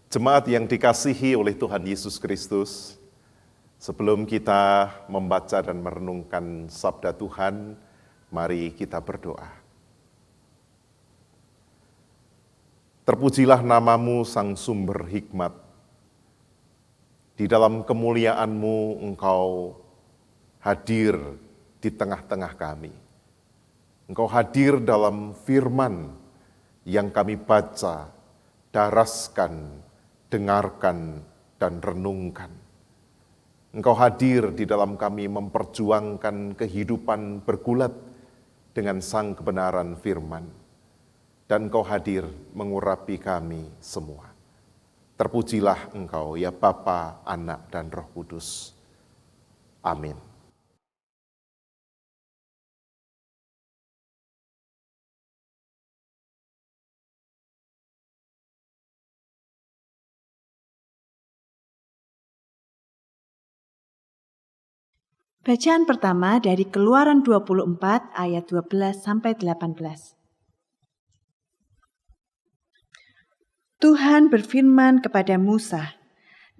Jemaat yang dikasihi oleh Tuhan Yesus Kristus, sebelum kita membaca dan merenungkan sabda Tuhan, mari kita berdoa. Terpujilah namamu Sang Sumber Hikmat. Di dalam kemuliaan-Mu Engkau hadir di tengah-tengah kami. Engkau hadir dalam firman yang kami baca, daraskan, dengarkan, dan renungkan. Engkau hadir di dalam kami memperjuangkan kehidupan bergulat dengan sang kebenaran firman. Dan Engkau hadir mengurapi kami semua. Terpujilah Engkau ya Bapa, Anak, dan Roh Kudus. Amin. Bacaan pertama dari Keluaran 24 ayat 12 sampai 18. Tuhan berfirman kepada Musa,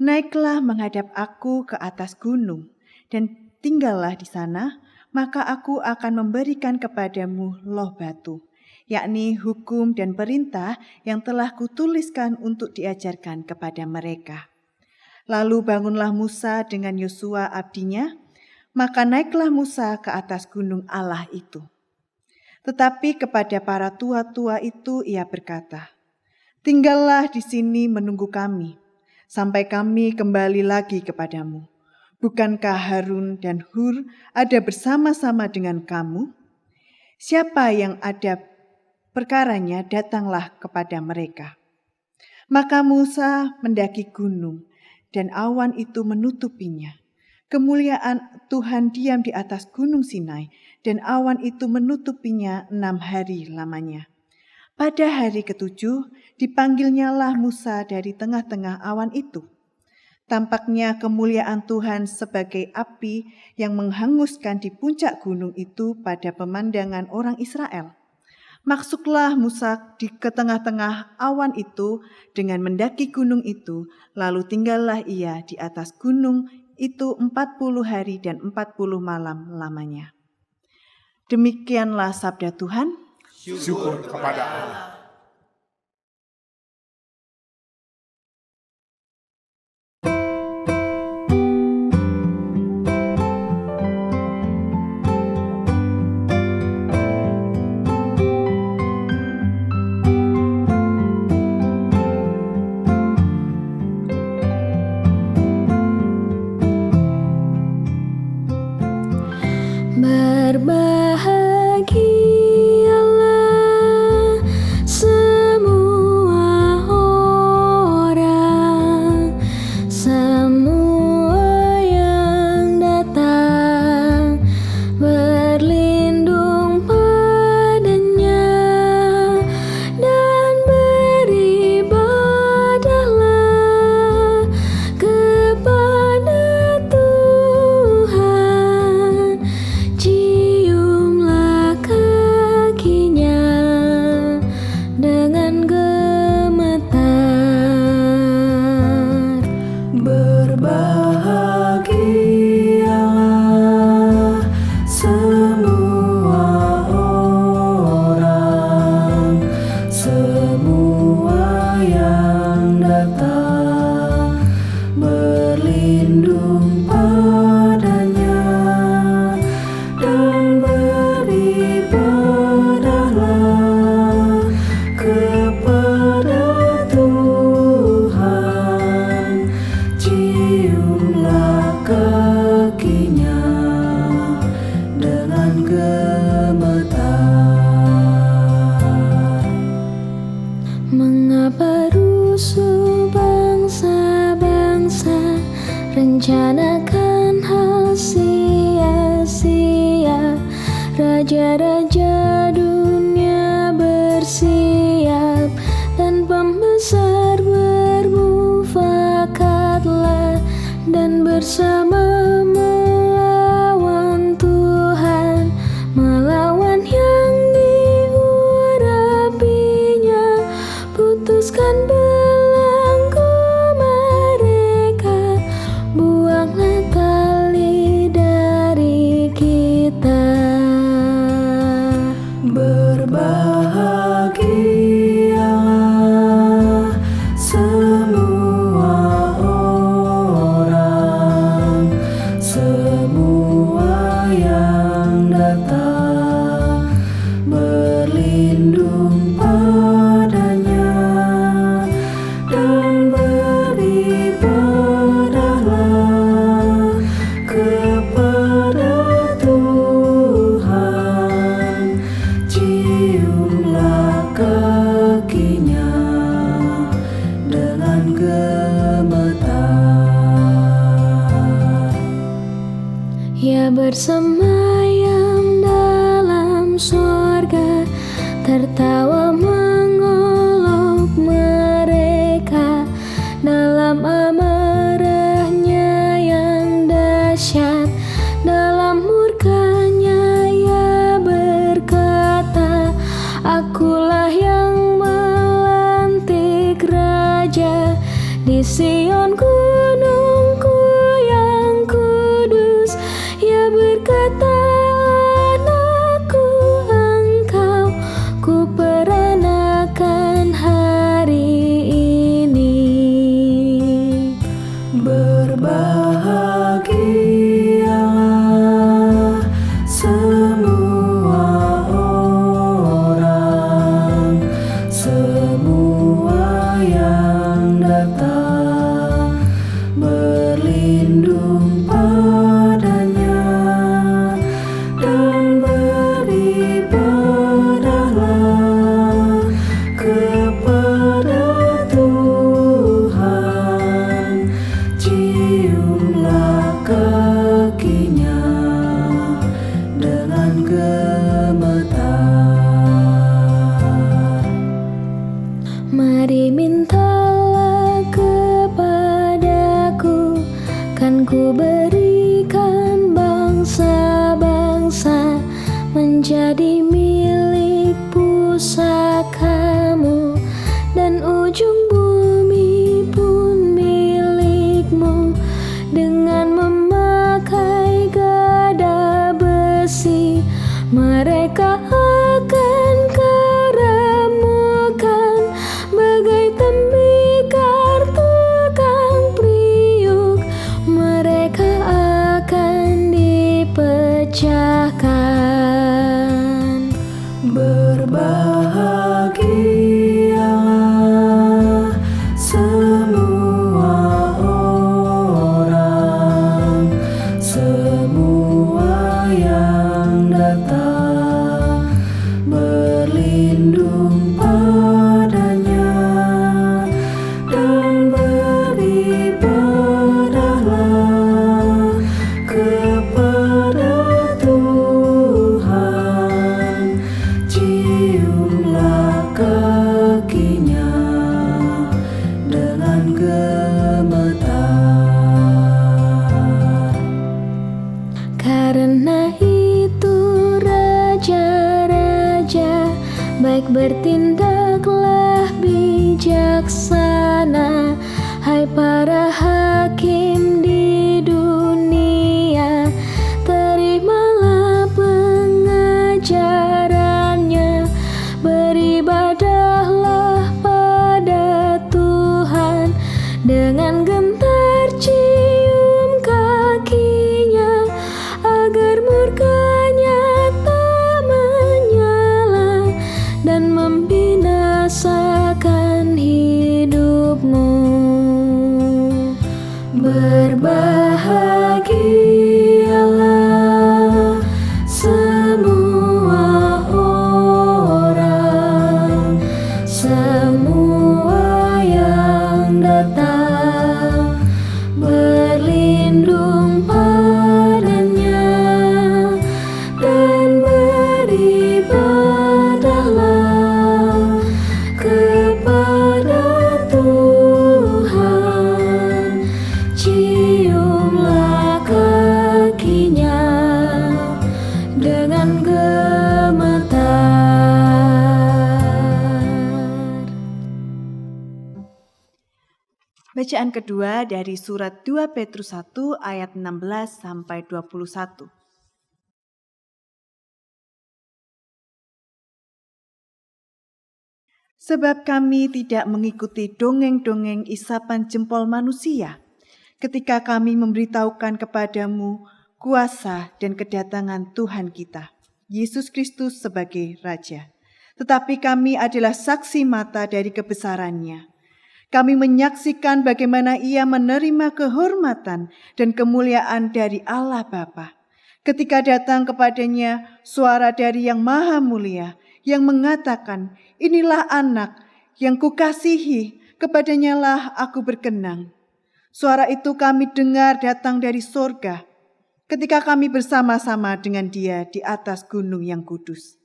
"Naiklah menghadap aku ke atas gunung dan tinggallah di sana, maka aku akan memberikan kepadamu loh batu, yakni hukum dan perintah yang telah kutuliskan untuk diajarkan kepada mereka." Lalu bangunlah Musa dengan Yosua abdinya. Maka naiklah Musa ke atas gunung Allah itu. Tetapi kepada para tua-tua itu ia berkata, "Tinggallah di sini menunggu kami, sampai kami kembali lagi kepadamu. Bukankah Harun dan Hur ada bersama-sama dengan kamu? Siapa yang ada perkaranya, datanglah kepada mereka." Maka Musa mendaki gunung, dan awan itu menutupinya. Kemuliaan Tuhan diam di atas gunung Sinai, dan awan itu menutupinya 6 hari lamanya. Pada hari ke-7, dipanggilnyalah Musa dari tengah-tengah awan itu. Tampaknya kemuliaan Tuhan sebagai api yang menghanguskan di puncak gunung itu pada pemandangan orang Israel. Masuklah Musa ke tengah-tengah awan itu dengan mendaki gunung itu, lalu tinggallah ia di atas gunung itu 40 hari dan 40 malam lamanya. Demikianlah sabda Tuhan. Syukur kepada Allah. Berbahagialah semua orang, semua yang datang berlindung padanya, dan beribadahlah kepada Tuhan. Ciumlah kakinya dengan gemetar. Berbahagialah semua orang, semua yang datang berlindung padanya, dan beribadahlah kepada Tuhan. Ciumlah kakinya dengan gemetar. Mengapa rusuh bangsa-bangsa, rencanakan hal sia-sia? Raja-raja dunia bersiap, dan pembesar bermufakatlah, dan bersama melawan Tuhan, melawan yang diurapinya. Putuskan belenggu kita. Berbahagialah semua orang, semua yang datang berlindung padanya dan beribadahlah kepada Tuhan. Ciumlah kakinya dengan gemetar. Ia bersemayam dalam sorga, tertawa mengolok mereka. Dalam amarahnya yang dahsyat, dalam murkanya ia berkata, akulah yang melantik raja di Sion gunungku yang kudus. Ia berkata, anakku engkau ku peranakan hari ini. Berbahagialah semua orang, semua yang datang berlindung padanya dan beribadahlah kepada Tuhan. Ciumlah kakinya dengan gemetar. Mari mintalah kepadaku, kan ku berikan bangsa-bangsa menjadi milik pusakamu, dan ujung bumi pun milikmu. Dengan memakai gada besi, mereka akan kau remukan bagai tembikar tukang priuk. Mereka akan dipecahkan. Berbahagialah semua orang, semua yang datang berlindung padanya dan beribadahlah kepada Tuhan. Ciumlah kakinya dengan gemetar. Karena itu raja-raja baik bertindaklah bijaksana. Hai para hakim di dunia, terimalah pengajarannya. Beribadahlah pada Tuhan dengan gentar, cium kakinya agar murkanya tak menyala dan membinasakan hidupmu. Berbahagialah semua orang, semua yang datang berlindung padanya dan beribadahlah kepada Tuhan. Ciumlah kakinya dengan gemetar. Bacaan kedua dari surat 2 Petrus 1 ayat 16 sampai 21. Sebab kami tidak mengikuti dongeng-dongeng isapan jempol manusia ketika kami memberitahukan kepadamu kuasa dan kedatangan Tuhan kita, Yesus Kristus sebagai Raja. Tetapi kami adalah saksi mata dari kebesarannya. Kami menyaksikan bagaimana ia menerima kehormatan dan kemuliaan dari Allah Bapa. Ketika datang kepadanya suara dari Yang Maha Mulia yang mengatakan, "Inilah anak yang kukasihi, kepadanya lah aku berkenan." Suara itu kami dengar datang dari sorga ketika kami bersama-sama dengan dia di atas gunung yang kudus.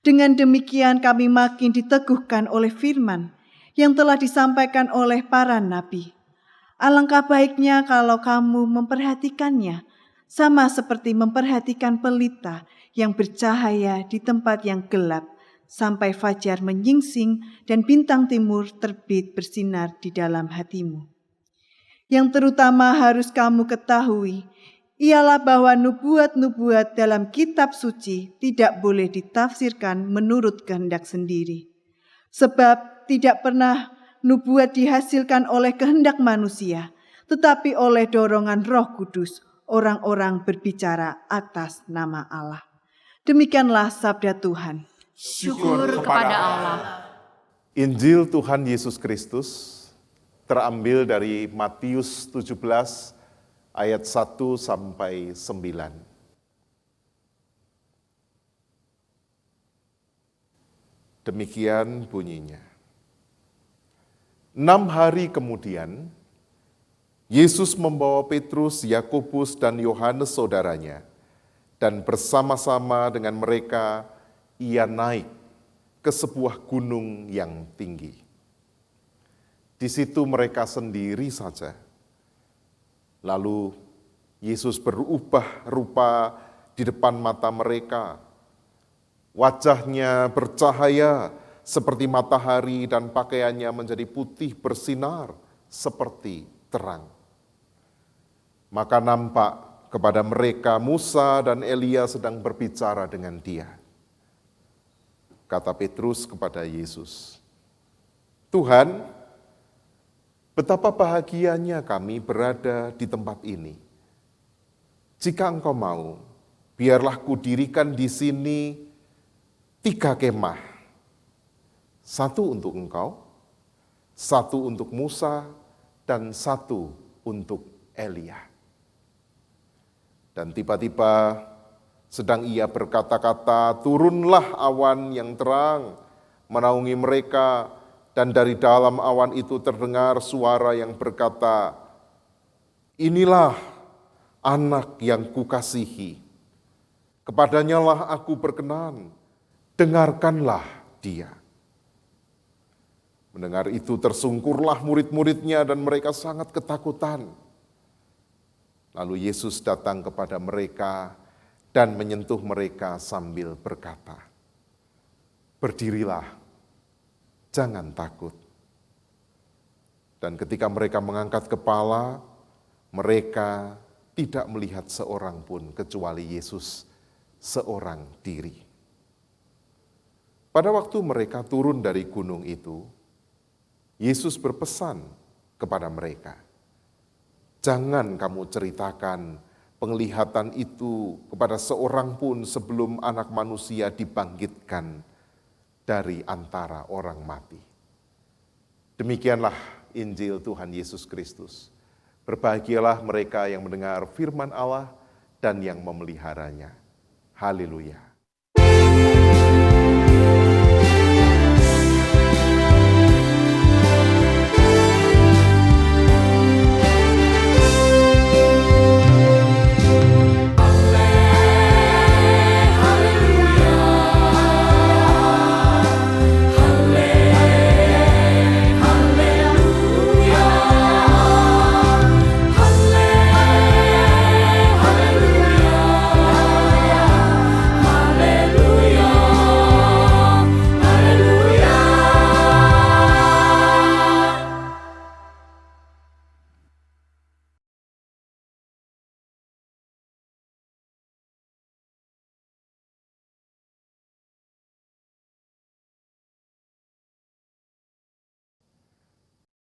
Dengan demikian kami makin diteguhkan oleh firman yang telah disampaikan oleh para nabi. Alangkah baiknya kalau kamu memperhatikannya, sama seperti memperhatikan pelita yang bercahaya di tempat yang gelap, sampai fajar menyingsing dan bintang timur terbit bersinar di dalam hatimu. Yang terutama harus kamu ketahui, ialah bahwa nubuat-nubuat dalam kitab suci tidak boleh ditafsirkan menurut kehendak sendiri. Sebab tidak pernah nubuat dihasilkan oleh kehendak manusia, tetapi oleh dorongan Roh Kudus, orang-orang berbicara atas nama Allah. Demikianlah sabda Tuhan. Syukur kepada Allah. Injil Tuhan Yesus Kristus terambil dari Matius 17 ayat 1 sampai 9. Demikian bunyinya. 6 hari kemudian, Yesus membawa Petrus, Yakobus, dan Yohanes saudaranya, dan bersama-sama dengan mereka ia naik ke sebuah gunung yang tinggi. Di situ mereka sendiri saja. Lalu Yesus berubah rupa di depan mata mereka. Wajahnya bercahaya seperti matahari dan pakaiannya menjadi putih bersinar seperti terang. Maka nampak kepada mereka Musa dan Elia sedang berbicara dengan dia. Kata Petrus kepada Yesus, "Tuhan, betapa bahagianya kami berada di tempat ini. Jika Engkau mau, biarlah kudirikan di sini 3 kemah. 1 untuk Engkau, 1 untuk Musa, dan 1 untuk Elia." Dan tiba-tiba sedang ia berkata-kata, turunlah awan yang terang menaungi mereka, dan dari dalam awan itu terdengar suara yang berkata, "Inilah anak yang kukasihi, kepadanya lah aku berkenan, dengarkanlah dia." Mendengar itu tersungkurlah murid-muridnya dan mereka sangat ketakutan. Lalu Yesus datang kepada mereka dan menyentuh mereka sambil berkata, "Berdirilah, jangan takut." Dan ketika mereka mengangkat kepala, mereka tidak melihat seorang pun kecuali Yesus seorang diri. Pada waktu mereka turun dari gunung itu, Yesus berpesan kepada mereka, "Jangan kamu ceritakan penglihatan itu kepada seorang pun sebelum Anak Manusia dibangkitkan dari antara orang mati." Demikianlah Injil Tuhan Yesus Kristus. Berbahagialah mereka yang mendengar firman Allah dan yang memeliharanya. Haleluya. Haleluya.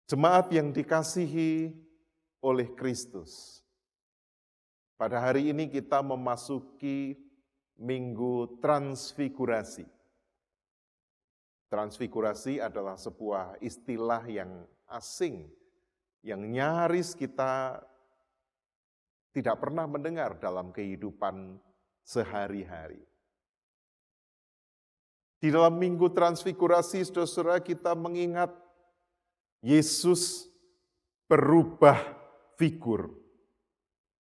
Jemaat yang dikasihi oleh Kristus. Pada hari ini kita memasuki Minggu Transfigurasi. Transfigurasi adalah sebuah istilah yang asing, yang nyaris kita tidak pernah mendengar dalam kehidupan sehari-hari. Di dalam Minggu Transfigurasi, saudara-saudara, kita mengingat Yesus berubah figur,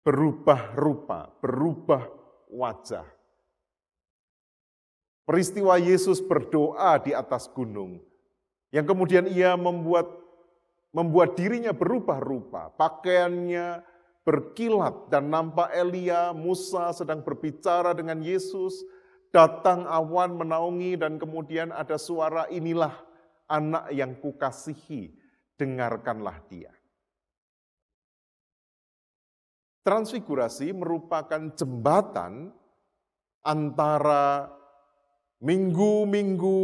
berubah rupa, berubah wajah. Peristiwa Yesus berdoa di atas gunung, yang kemudian ia membuat dirinya berubah rupa, pakaiannya berkilat dan nampak Elia, Musa sedang berbicara dengan Yesus, datang awan menaungi dan kemudian ada suara, inilah anak yang kukasihi, dengarkanlah dia. Transfigurasi merupakan jembatan antara minggu-minggu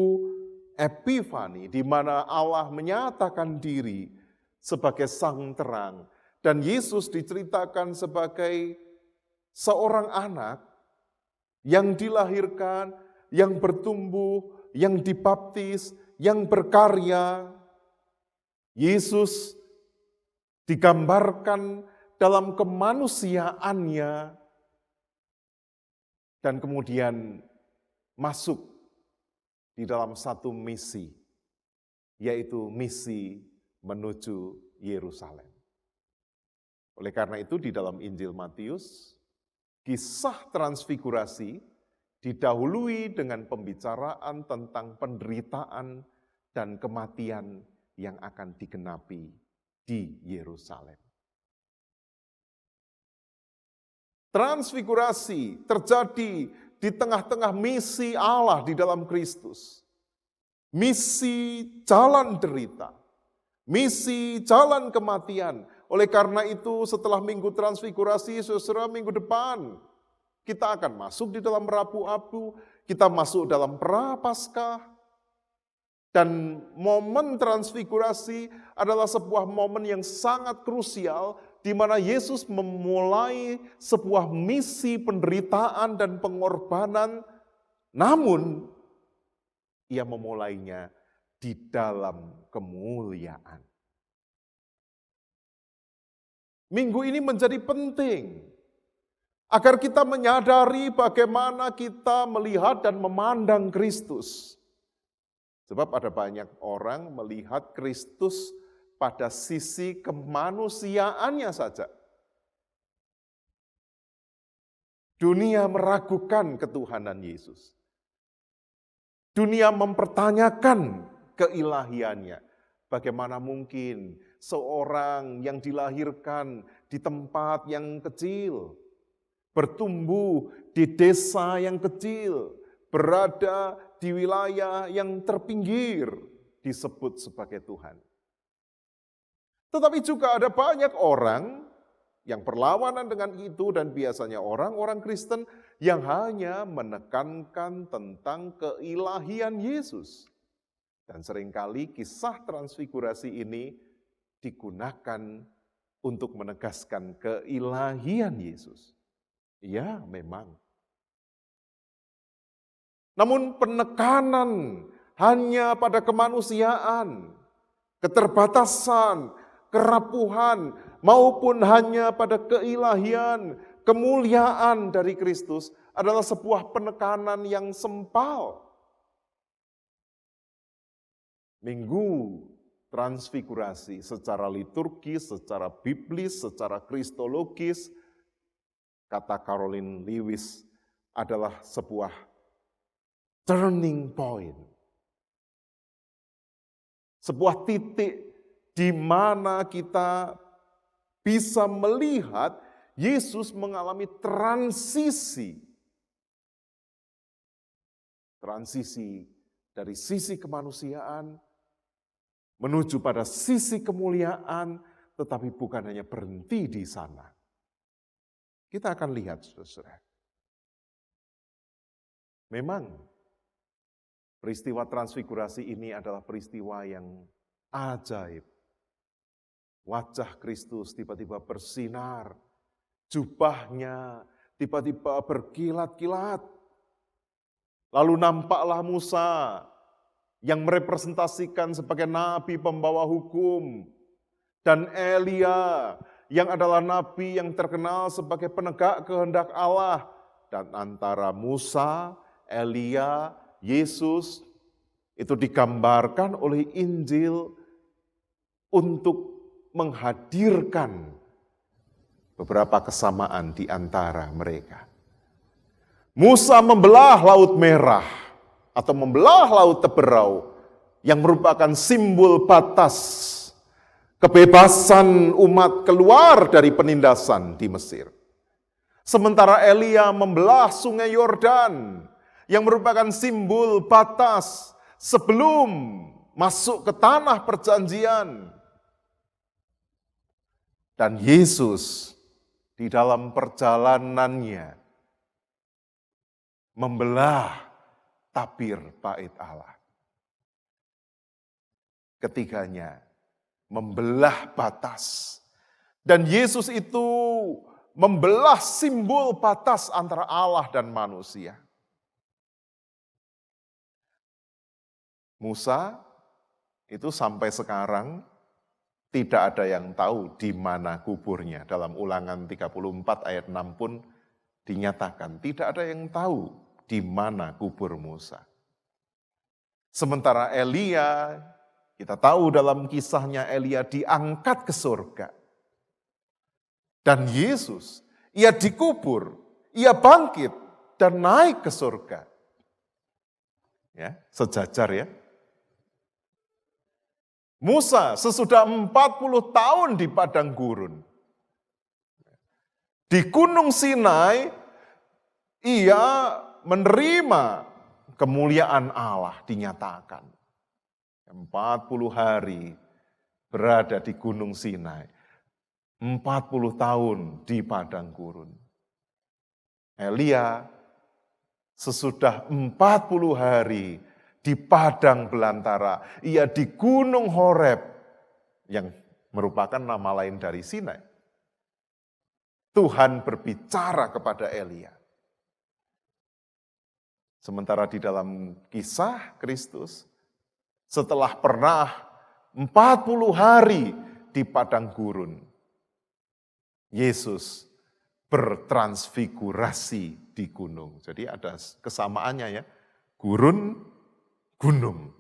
Epifani, di mana Allah menyatakan diri sebagai sang terang, dan Yesus diceritakan sebagai seorang anak yang dilahirkan, yang bertumbuh, yang dibaptis, yang berkarya. Yesus digambarkan dalam kemanusiaannya, dan kemudian masuk di dalam satu misi, yaitu misi menuju Yerusalem. Oleh karena itu di dalam Injil Matius, kisah transfigurasi didahului dengan pembicaraan tentang penderitaan dan kematian yang akan digenapi di Yerusalem. Transfigurasi terjadi di tengah-tengah misi Allah di dalam Kristus. Misi jalan derita, misi jalan kematian. Oleh karena itu setelah Minggu Transfigurasi, saudara, minggu depan kita akan masuk di dalam Rabu Abu, kita masuk dalam Prapaskah. Dan momen transfigurasi adalah sebuah momen yang sangat krusial, di mana Yesus memulai sebuah misi penderitaan dan pengorbanan, namun ia memulainya di dalam kemuliaan. Minggu ini menjadi penting agar kita menyadari bagaimana kita melihat dan memandang Kristus. Sebab ada banyak orang melihat Kristus pada sisi kemanusiaannya saja. Dunia meragukan ketuhanan Yesus. Dunia mempertanyakan keilahiannya. Bagaimana mungkin seorang yang dilahirkan di tempat yang kecil, bertumbuh di desa yang kecil, berada di wilayah yang terpinggir, disebut sebagai Tuhan. Tetapi juga ada banyak orang yang berlawanan dengan itu, dan biasanya orang-orang Kristen yang hanya menekankan tentang keilahian Yesus. Dan seringkali kisah transfigurasi ini digunakan untuk menegaskan keilahian Yesus. Ya, memang. Namun penekanan hanya pada kemanusiaan, keterbatasan, kerapuhan, maupun hanya pada keilahian, kemuliaan dari Kristus adalah sebuah penekanan yang sempal. Minggu Transfigurasi secara liturgis, secara biblis, secara kristologis, kata Caroline Lewis, adalah sebuah turning point. Sebuah titik di mana kita bisa melihat Yesus mengalami transisi. Transisi dari sisi kemanusiaan menuju pada sisi kemuliaan, tetapi bukan hanya berhenti di sana. Kita akan lihat, saudara. Memang peristiwa transfigurasi ini adalah peristiwa yang ajaib. Wajah Kristus tiba-tiba bersinar, jubahnya tiba-tiba berkilat-kilat. Lalu nampaklah Musa yang merepresentasikan sebagai nabi pembawa hukum, dan Elia yang adalah nabi yang terkenal sebagai penegak kehendak Allah. Dan antara Musa, Elia, Yesus itu digambarkan oleh Injil untuk menghadirkan beberapa kesamaan di antara mereka. Musa membelah Laut Merah atau membelah Laut Teberau yang merupakan simbol batas kebebasan umat keluar dari penindasan di Mesir. Sementara Elia membelah Sungai Yordan yang merupakan simbol batas sebelum masuk ke tanah perjanjian. Dan Yesus di dalam perjalanannya membelah tabir bait Allah. Ketiganya membelah batas. Dan Yesus itu membelah simbol batas antara Allah dan manusia. Musa itu sampai sekarang tidak ada yang tahu di mana kuburnya. Dalam Ulangan 34 ayat 6 pun dinyatakan tidak ada yang tahu di mana kubur Musa. Sementara Elia, kita tahu dalam kisahnya Elia diangkat ke surga. Dan Yesus, ia dikubur, ia bangkit dan naik ke surga. Ya, sejajar ya. Musa sesudah 40 tahun di padang gurun. Di Gunung Sinai, ia menerima kemuliaan Allah dinyatakan. 40 hari berada di Gunung Sinai. 40 tahun di padang gurun. Elia sesudah 40 hari di padang belantara, ia di Gunung Horeb yang merupakan nama lain dari Sinai. Tuhan berbicara kepada Elia. Sementara di dalam kisah Kristus, setelah pernah 40 hari di padang gurun, Yesus bertransfigurasi di gunung. Jadi ada kesamaannya ya, gurun, gunung.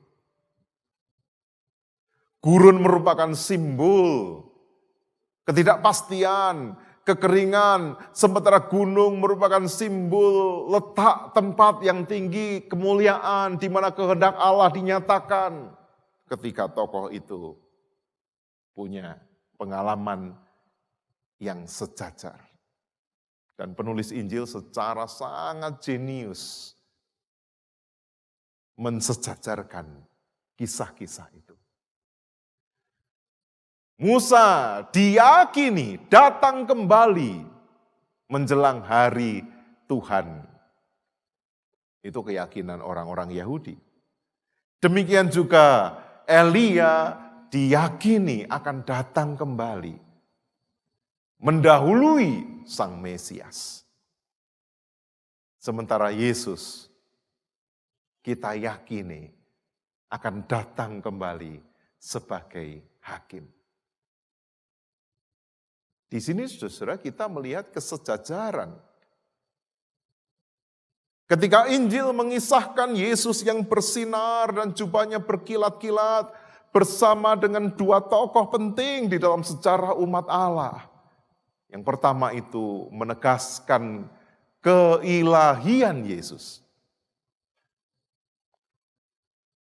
Gurun merupakan simbol ketidakpastian, kekeringan, sementara gunung merupakan simbol letak tempat yang tinggi, kemuliaan, di mana kehendak Allah dinyatakan. Ketika tokoh itu punya pengalaman yang sejajar. Dan penulis Injil secara sangat jenius mensejajarkan kisah-kisah itu. Musa diyakini datang kembali menjelang hari Tuhan. Itu keyakinan orang-orang Yahudi. Demikian juga Elia diyakini akan datang kembali, mendahului Sang Mesias. Sementara Yesus, kita yakini akan datang kembali sebagai hakim. Di sini saudara kita melihat kesejajaran. Ketika Injil mengisahkan Yesus yang bersinar dan jubahnya berkilat-kilat bersama dengan dua tokoh penting di dalam sejarah umat Allah. Yang pertama itu menegaskan keilahian Yesus.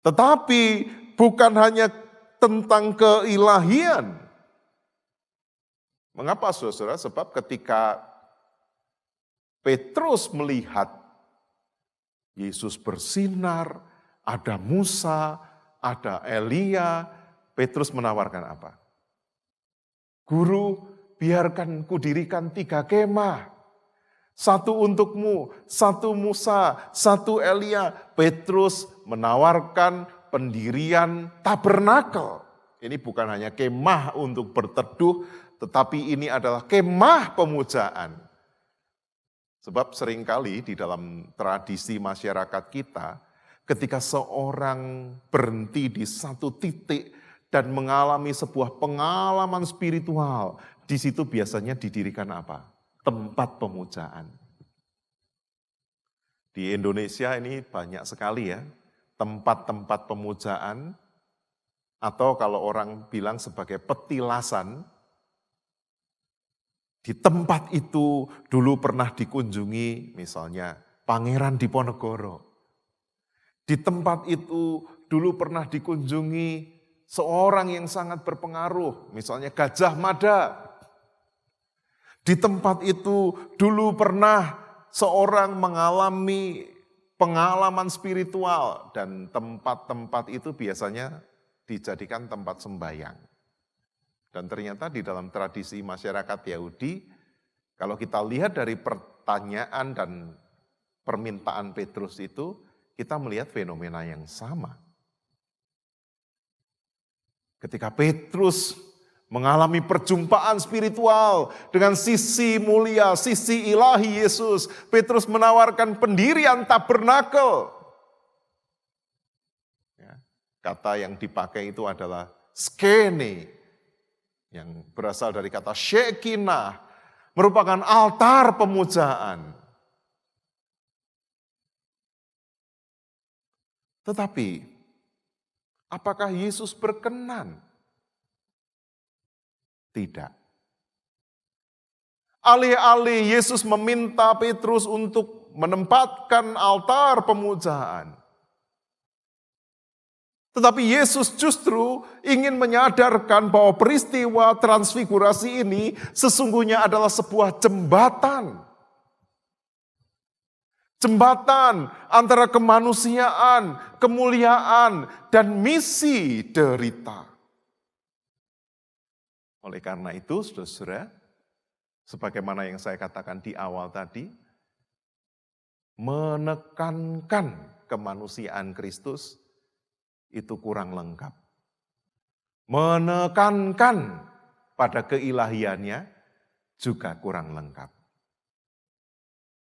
Tetapi bukan hanya tentang keilahian. Mengapa saudara? Sebab ketika Petrus melihat Yesus bersinar, ada Musa, ada Elia, Petrus menawarkan apa? Guru, biarkan kudirikan 3 kemah. 1 untukmu, 1 Musa, 1 Elia. Petrus menawarkan pendirian tabernakel Ini bukan hanya kemah untuk berteduh, tetapi ini adalah kemah pemujaan. Sebab seringkali di dalam tradisi masyarakat kita, ketika seorang berhenti di satu titik dan mengalami sebuah pengalaman spiritual, di situ biasanya didirikan apa? Tempat pemujaan. Di Indonesia ini banyak sekali ya, tempat-tempat pemujaan, atau kalau orang bilang sebagai petilasan. Di tempat itu dulu pernah dikunjungi misalnya Pangeran Diponegoro. Di tempat itu dulu pernah dikunjungi seorang yang sangat berpengaruh, misalnya Gajah Mada. Di tempat itu dulu pernah seorang mengalami pengalaman spiritual, dan tempat-tempat itu biasanya dijadikan tempat sembahyang. Dan ternyata di dalam tradisi masyarakat Yahudi, kalau kita lihat dari pertanyaan dan permintaan Petrus itu, kita melihat fenomena yang sama. Ketika Petrus mengalami perjumpaan spiritual dengan sisi mulia, sisi ilahi Yesus, Petrus menawarkan pendirian tabernakel. Kata yang dipakai itu adalah skene, yang berasal dari kata Shekinah, merupakan altar pemujaan. Tetapi, apakah Yesus berkenan? Tidak. Alih-alih Yesus meminta Petrus untuk menempatkan altar pemujaan, tetapi Yesus justru ingin menyadarkan bahwa peristiwa transfigurasi ini sesungguhnya adalah sebuah jembatan. Jembatan antara kemanusiaan, kemuliaan, dan misi derita. Oleh karena itu, saudara-saudara, sebagaimana yang saya katakan di awal tadi, menekankan kemanusiaan Kristus itu kurang lengkap. Menekankan pada keilahiannya juga kurang lengkap.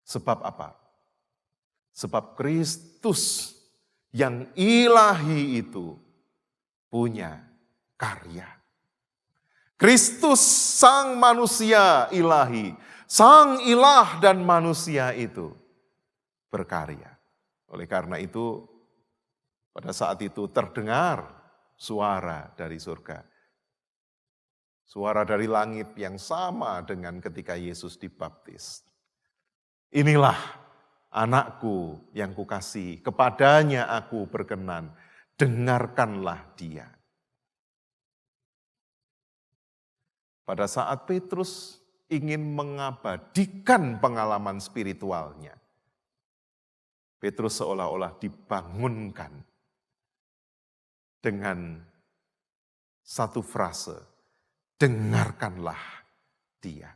Sebab apa? Sebab Kristus yang ilahi itu punya karya. Kristus sang manusia ilahi, sang ilah dan manusia itu berkarya. Oleh karena itu, pada saat itu terdengar suara dari surga. Suara dari langit yang sama dengan ketika Yesus dibaptis. Inilah anakku yang kukasihi, kepadanya aku berkenan, dengarkanlah dia. Pada saat Petrus ingin mengabadikan pengalaman spiritualnya, Petrus seolah-olah dibangunkan dengan satu frase, dengarkanlah dia.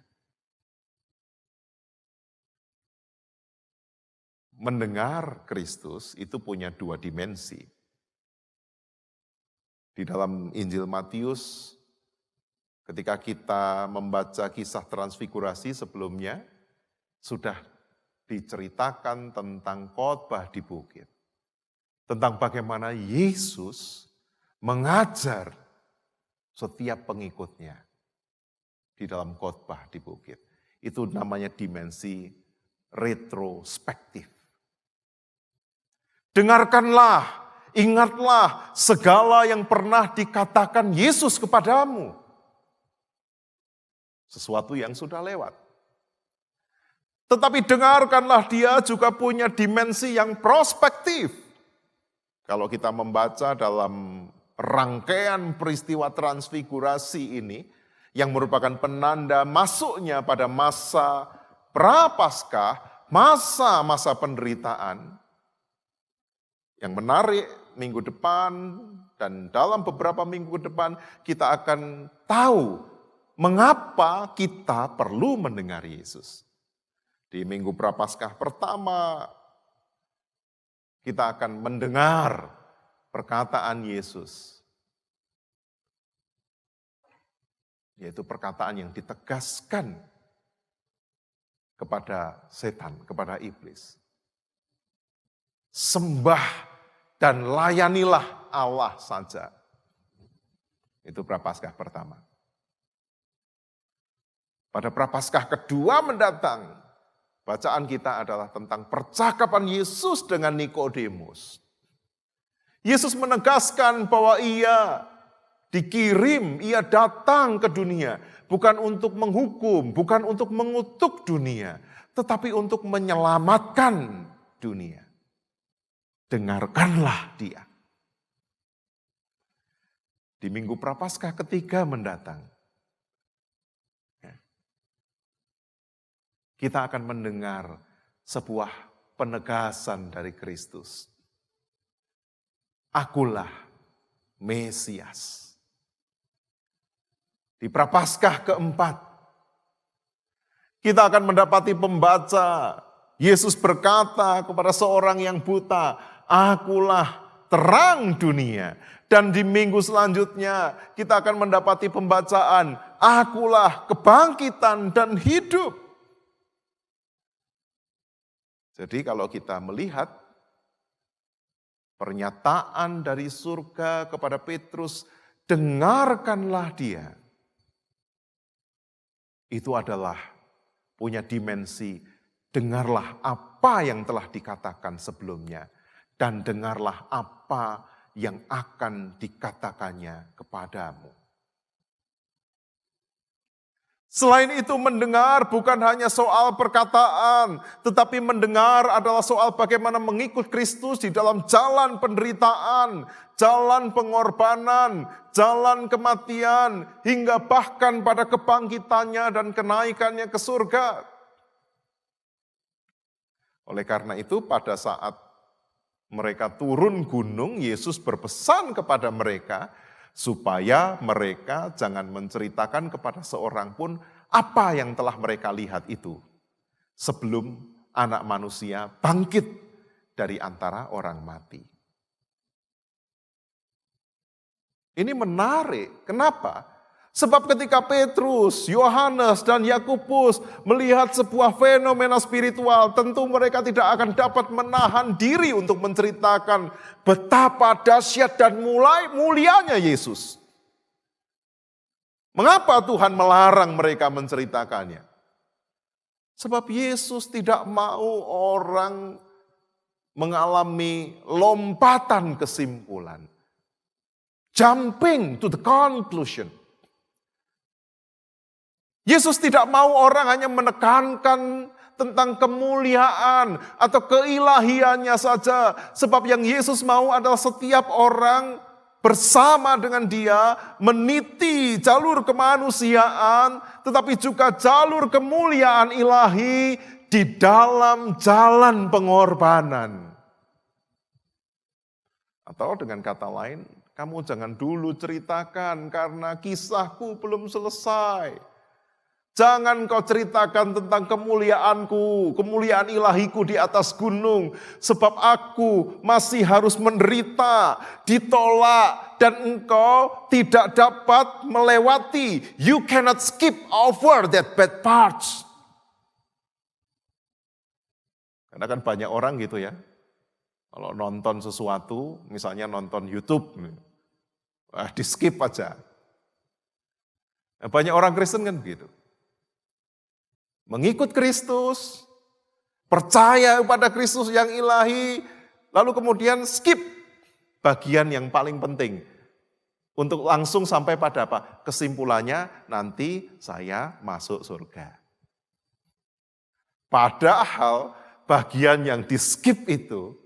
Mendengar Kristus itu punya dua dimensi. Di dalam Injil Matius, ketika kita membaca kisah transfigurasi sebelumnya, sudah diceritakan tentang khotbah di bukit. Tentang bagaimana Yesus mengajar setiap pengikutnya di dalam khotbah di bukit. Itu namanya dimensi retrospektif. Dengarkanlah, ingatlah segala yang pernah dikatakan Yesus kepadamu. Sesuatu yang sudah lewat. Tetapi dengarkanlah dia juga punya dimensi yang prospektif. Kalau kita membaca dalam rangkaian peristiwa transfigurasi ini, yang merupakan penanda masuknya pada masa prapaskah, masa-masa penderitaan, yang menarik minggu depan dan dalam beberapa minggu depan kita akan tahu mengapa kita perlu mendengar Yesus. Di minggu prapaskah pertama, kita akan mendengar perkataan Yesus. Yaitu perkataan yang ditegaskan kepada setan, kepada iblis. Sembah dan layanilah Allah saja. Itu Prapaskah pertama. Pada Prapaskah kedua mendatang, bacaan kita adalah tentang percakapan Yesus dengan Nikodemus. Yesus menegaskan bahwa ia dikirim, ia datang ke dunia bukan untuk menghukum, bukan untuk mengutuk dunia, tetapi untuk menyelamatkan dunia. Dengarkanlah dia. Di Minggu Prapaskah ketiga mendatang, kita akan mendengar sebuah penegasan dari Kristus. Akulah Mesias. Di Prapaskah keempat, kita akan mendapati pembaca, Yesus berkata kepada seorang yang buta, akulah terang dunia. Dan di minggu selanjutnya kita akan mendapati pembacaan, akulah kebangkitan dan hidup. Jadi kalau kita melihat pernyataan dari surga kepada Petrus, dengarkanlah dia. Itu adalah punya dimensi, dengarlah apa yang telah dikatakan sebelumnya. Dan dengarlah apa yang akan dikatakannya kepadamu. Selain itu mendengar bukan hanya soal perkataan, tetapi mendengar adalah soal bagaimana mengikut Kristus di dalam jalan penderitaan, jalan pengorbanan, jalan kematian, hingga bahkan pada kebangkitannya dan kenaikannya ke surga. Oleh karena itu pada saat mereka turun gunung, Yesus berpesan kepada mereka, supaya mereka jangan menceritakan kepada seorang pun apa yang telah mereka lihat itu sebelum Anak Manusia bangkit dari antara orang mati. Ini menarik. Kenapa? Sebab ketika Petrus, Yohanes, dan Yakobus melihat sebuah fenomena spiritual, tentu mereka tidak akan dapat menahan diri untuk menceritakan betapa dahsyat dan mulianya Yesus. Mengapa Tuhan melarang mereka menceritakannya? Sebab Yesus tidak mau orang mengalami lompatan kesimpulan. Jumping to the conclusion. Yesus tidak mau orang hanya menekankan tentang kemuliaan atau keilahiannya saja. Sebab yang Yesus mau adalah setiap orang bersama dengan dia meniti jalur kemanusiaan, tetapi juga jalur kemuliaan ilahi di dalam jalan pengorbanan. Atau dengan kata lain, kamu jangan dulu ceritakan karena kisahku belum selesai. Jangan kau ceritakan tentang kemuliaanku, kemuliaan ilahiku di atas gunung. Sebab aku masih harus menderita, ditolak, dan engkau tidak dapat melewati. You cannot skip over that bad parts. Karena kan banyak orang gitu ya. Kalau nonton sesuatu, misalnya nonton YouTube, di skip aja. Banyak orang Kristen kan begitu. Mengikut Kristus, percaya kepada Kristus yang ilahi, lalu kemudian skip bagian yang paling penting. Untuk langsung sampai pada apa? Kesimpulannya nanti saya masuk surga. Padahal bagian yang di skip itu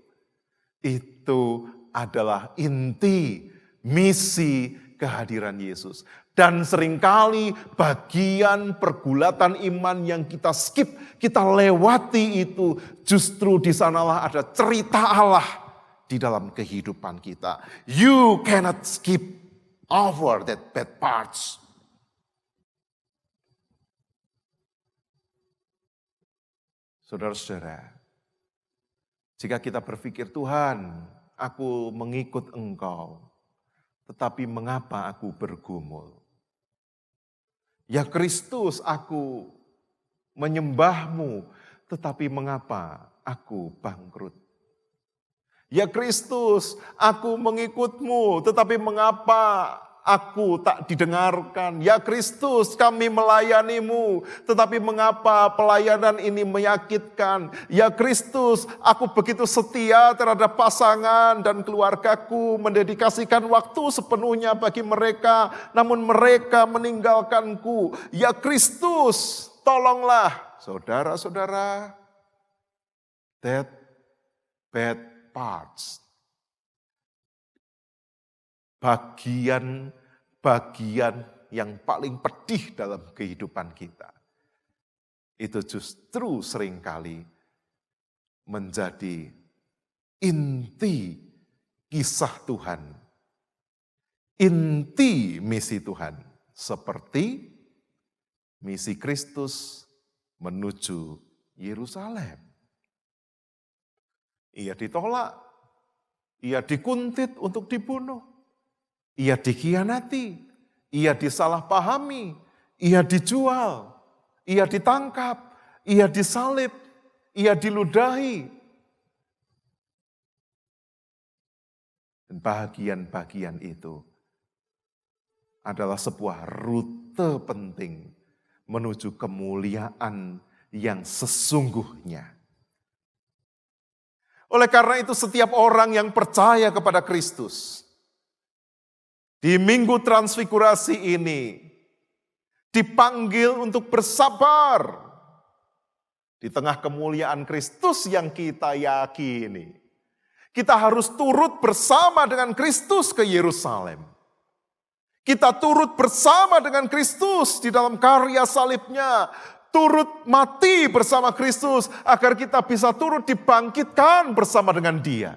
adalah inti, misi kehadiran Yesus. Dan seringkali bagian pergulatan iman yang kita skip, kita lewati itu, justru di sanalah ada cerita Allah di dalam kehidupan kita. You cannot skip over that bad parts. Saudara-saudara, jika kita berpikir, Tuhan, aku mengikut Engkau, tetapi mengapa aku bergumul? Ya Kristus, aku menyembah-Mu, tetapi mengapa aku bangkrut? Ya Kristus, aku mengikut-Mu, tetapi mengapa aku tak didengarkan? Ya Kristus, kami melayani-Mu, tetapi mengapa pelayanan ini menyakitkan? Ya Kristus, aku begitu setia terhadap pasangan dan keluargaku, mendedikasikan waktu sepenuhnya bagi mereka, namun mereka meninggalkanku. Ya Kristus, tolonglah saudara-saudara, that bad parts, bagian yang paling pedih dalam kehidupan kita, itu justru seringkali menjadi inti kisah Tuhan, inti misi Tuhan, seperti misi Kristus menuju Yerusalem. Ia ditolak, ia dikuntit untuk dibunuh, ia dikhianati, ia disalahpahami, ia dijual, ia ditangkap, ia disalib, ia diludahi. Dan bagian-bagian itu adalah sebuah rute penting menuju kemuliaan yang sesungguhnya. Oleh karena itu setiap orang yang percaya kepada Kristus di Minggu Transfigurasi ini dipanggil untuk bersabar di tengah kemuliaan Kristus yang kita yakini. Kita harus turut bersama dengan Kristus ke Yerusalem. Kita turut bersama dengan Kristus di dalam karya salibnya. Turut mati bersama Kristus agar kita bisa turut dibangkitkan bersama dengan Dia.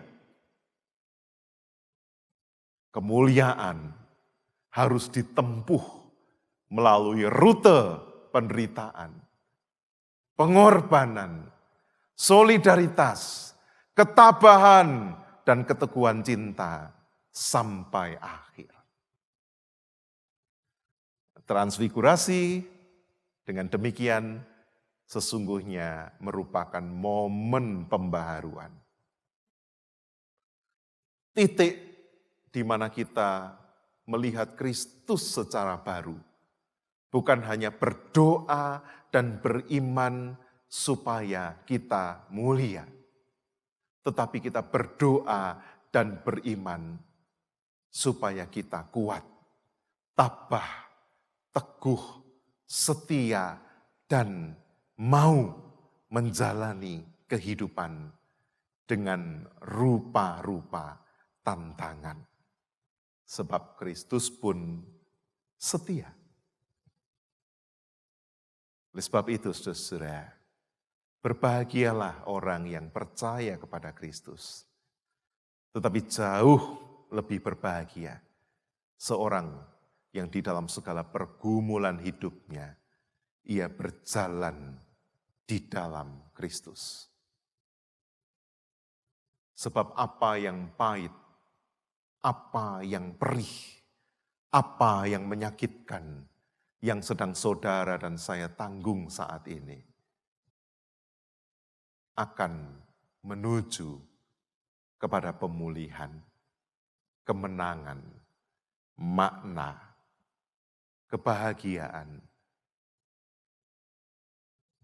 Kemuliaan harus ditempuh melalui rute penderitaan, pengorbanan, solidaritas, ketabahan, dan keteguhan cinta sampai akhir. Transfigurasi dengan demikian sesungguhnya merupakan momen pembaharuan. Titik di mana kita melihat Kristus secara baru. Bukan hanya berdoa dan beriman supaya kita mulia. Tetapi kita berdoa dan beriman supaya kita kuat, tabah, teguh, setia, dan mau menjalani kehidupan dengan rupa-rupa tantangan. Sebab Kristus pun setia. Oleh sebab itu, saudara, berbahagialah orang yang percaya kepada Kristus. Tetapi jauh lebih berbahagia seorang yang di dalam segala pergumulan hidupnya, ia berjalan di dalam Kristus. Sebab apa yang pahit, apa yang perih, apa yang menyakitkan, yang sedang saudara dan saya tanggung saat ini, akan menuju kepada pemulihan, kemenangan, makna, kebahagiaan,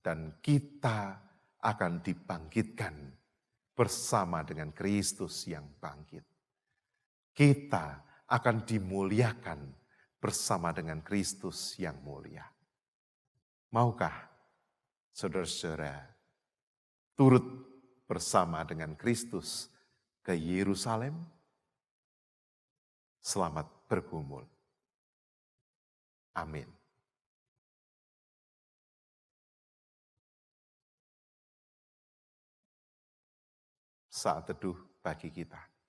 dan kita akan dibangkitkan bersama dengan Kristus yang bangkit. Kita akan dimuliakan bersama dengan Kristus yang mulia. Maukah saudara-saudara turut bersama dengan Kristus ke Yerusalem? Selamat bergumul. Amin. Saat teduh bagi kita.